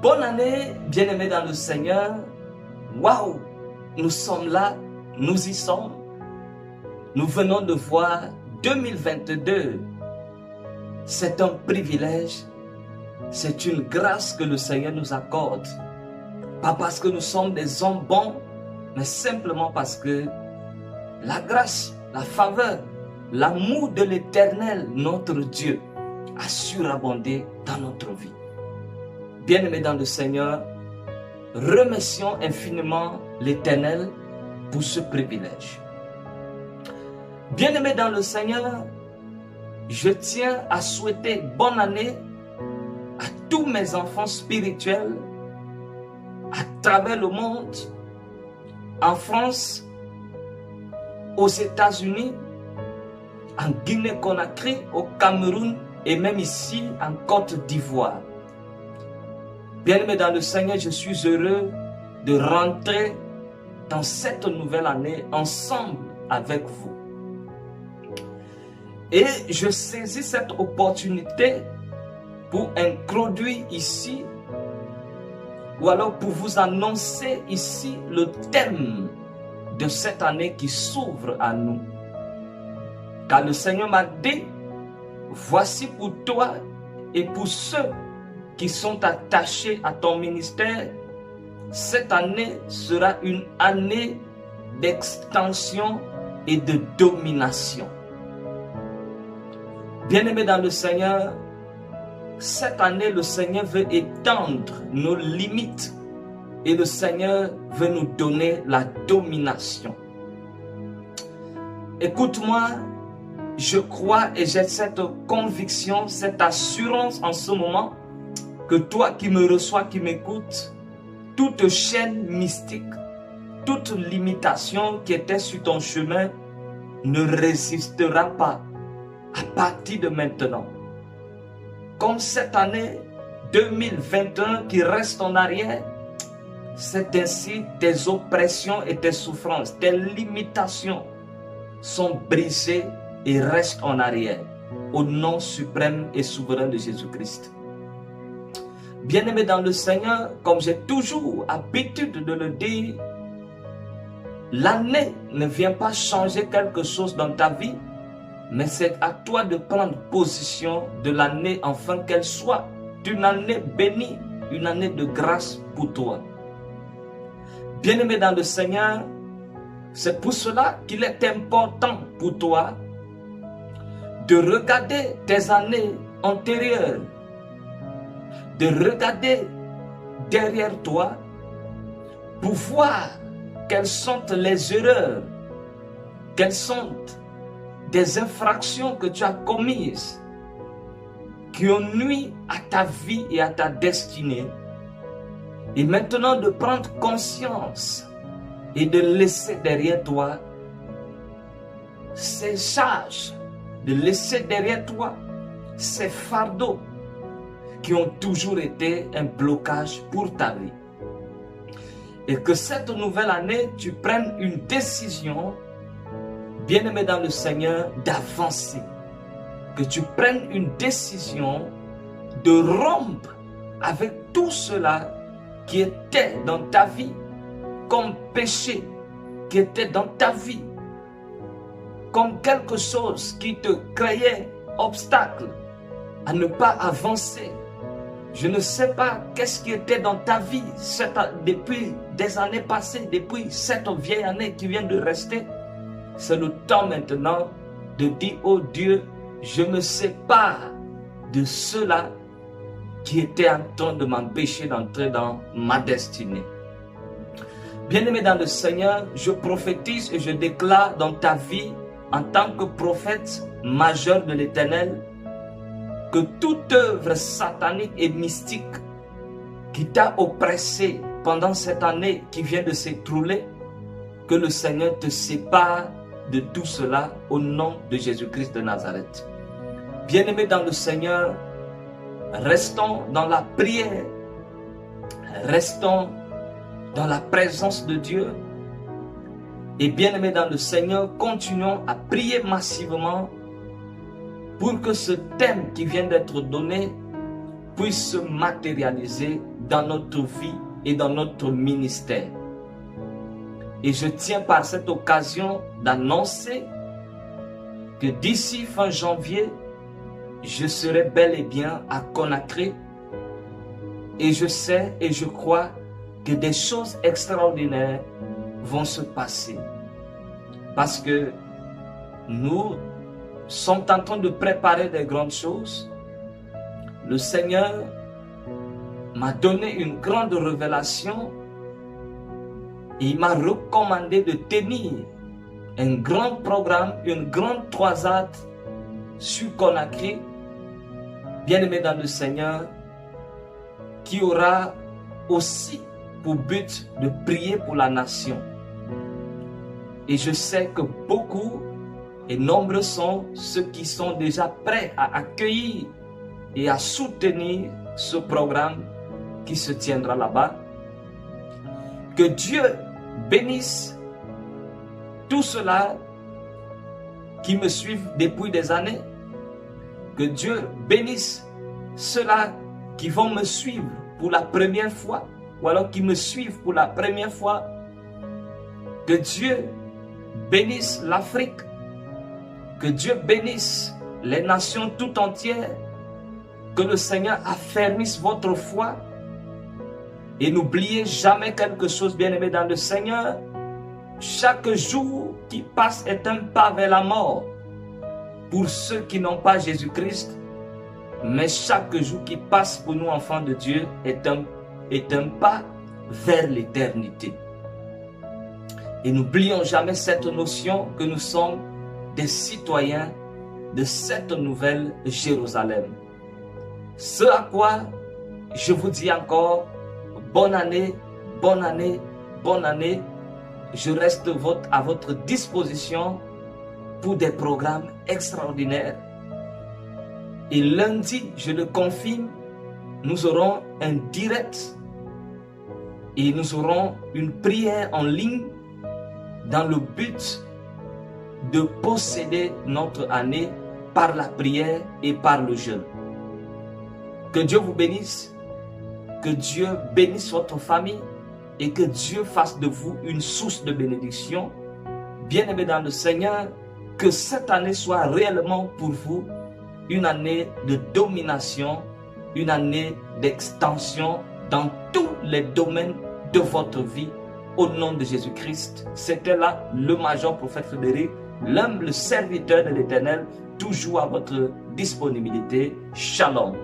Bonne année, bien-aimés dans le Seigneur. Waouh, nous sommes là, nous y sommes. Nous venons de voir 2022. C'est un privilège, c'est une grâce que le Seigneur nous accorde. Pas parce que nous sommes des hommes bons, mais simplement parce que la grâce, la faveur, l'amour de l'Éternel, notre Dieu, a surabondé dans notre vie. Bien-aimés dans le Seigneur, remercions infiniment l'Éternel pour ce privilège. Bien-aimés dans le Seigneur, je tiens à souhaiter bonne année à tous mes enfants spirituels à travers le monde, en France, aux États-Unis, en Guinée-Conakry, au Cameroun et même ici en Côte d'Ivoire. Bien-aimés dans le Seigneur, je suis heureux de rentrer dans cette nouvelle année ensemble avec vous. Et je saisis cette opportunité pour introduire ici, ou alors pour vous annoncer ici le thème de cette année qui s'ouvre à nous. Car le Seigneur m'a dit, voici pour toi et pour ceux qui sont attachés à ton ministère, cette année sera une année d'extension et de domination. Bien-aimés dans le Seigneur, cette année, le Seigneur veut étendre nos limites et le Seigneur veut nous donner la domination. Écoute-moi, je crois et j'ai cette conviction, cette assurance en ce moment que toi qui me reçois, qui m'écoutes, toute chaîne mystique, toute limitation qui était sur ton chemin ne résistera pas à partir de maintenant. Comme cette année 2021 qui reste en arrière, c'est ainsi tes oppressions et tes souffrances, tes limitations sont brisées et restent en arrière au nom suprême et souverain de Jésus-Christ. Bien-aimé dans le Seigneur, comme j'ai toujours habitude de le dire, l'année ne vient pas changer quelque chose dans ta vie, mais c'est à toi de prendre position de l'année afin qu'elle soit une année bénie, une année de grâce pour toi. Bien-aimé dans le Seigneur, c'est pour cela qu'il est important pour toi de regarder tes années antérieures, de regarder derrière toi pour voir quelles sont les erreurs, quelles sont des infractions que tu as commises qui ont nui à ta vie et à ta destinée. Et maintenant de prendre conscience et de laisser derrière toi ces charges, de laisser derrière toi ces fardeaux qui ont toujours été un blocage pour ta vie. Et que cette nouvelle année, tu prennes une décision, bien-aimé dans le Seigneur, d'avancer. Que tu prennes une décision de rompre avec tout cela qui était dans ta vie comme péché, qui était dans ta vie comme quelque chose qui te créait obstacle à ne pas avancer. Je ne sais pas qu'est-ce qui était dans ta vie depuis des années passées, depuis cette vieille année qui vient de rester. C'est le temps maintenant de dire, oh Dieu, je me sépare de cela qui était en train de m'empêcher d'entrer dans ma destinée. Bien-aimé dans le Seigneur, je prophétise et je déclare dans ta vie, en tant que prophète majeur de l'Éternel, que toute œuvre satanique et mystique qui t'a oppressé pendant cette année qui vient de s'écrouler, que le Seigneur te sépare de tout cela au nom de Jésus-Christ de Nazareth. Bien-aimés dans le Seigneur, restons dans la prière, restons dans la présence de Dieu. Et bien-aimés dans le Seigneur, continuons à prier massivement pour que ce thème qui vient d'être donné puisse se matérialiser dans notre vie et dans notre ministère. Et je tiens par cette occasion d'annoncer que d'ici fin janvier, je serai bel et bien à Conakry. Et je sais et je crois que des choses extraordinaires vont se passer. Parce que nous sommes en train de préparer des grandes choses. Le Seigneur m'a donné une grande révélation et il m'a recommandé de tenir un grand programme, une grande croisade sur Conakry, bien-aimé dans le Seigneur, qui aura aussi pour but de prier pour la nation. Et je sais que beaucoup et nombreux sont ceux qui sont déjà prêts à accueillir et à soutenir ce programme qui se tiendra là-bas. Que Dieu bénisse tous ceux-là qui me suivent depuis des années. Que Dieu bénisse ceux-là qui vont me suivre pour la première fois, ou alors qui me suivent pour la première fois. Que Dieu bénisse l'Afrique. Que Dieu bénisse les nations tout entières. Que le Seigneur affermisse votre foi. Et n'oubliez jamais quelque chose, bien-aimé dans le Seigneur. Chaque jour qui passe est un pas vers la mort pour ceux qui n'ont pas Jésus-Christ. Mais chaque jour qui passe pour nous, enfants de Dieu, est un pas vers l'éternité. Et n'oublions jamais cette notion que nous sommes des citoyens de cette nouvelle Jérusalem. Ce à quoi je vous dis encore, bonne année, bonne année, bonne année. Je reste à votre disposition pour des programmes extraordinaires. Et lundi, je le confirme, nous aurons un direct et nous aurons une prière en ligne dans le but de posséder notre année par la prière et par le jeûne. Que Dieu vous bénisse, que Dieu bénisse votre famille et que Dieu fasse de vous une source de bénédiction. Bien-aimés dans le Seigneur, que cette année soit réellement pour vous une année de domination, une année d'extension dans tous les domaines de votre vie. Au nom de Jésus-Christ, c'était là le major prophète Frédéric, l'humble serviteur de l'Éternel, toujours à votre disponibilité. Shalom.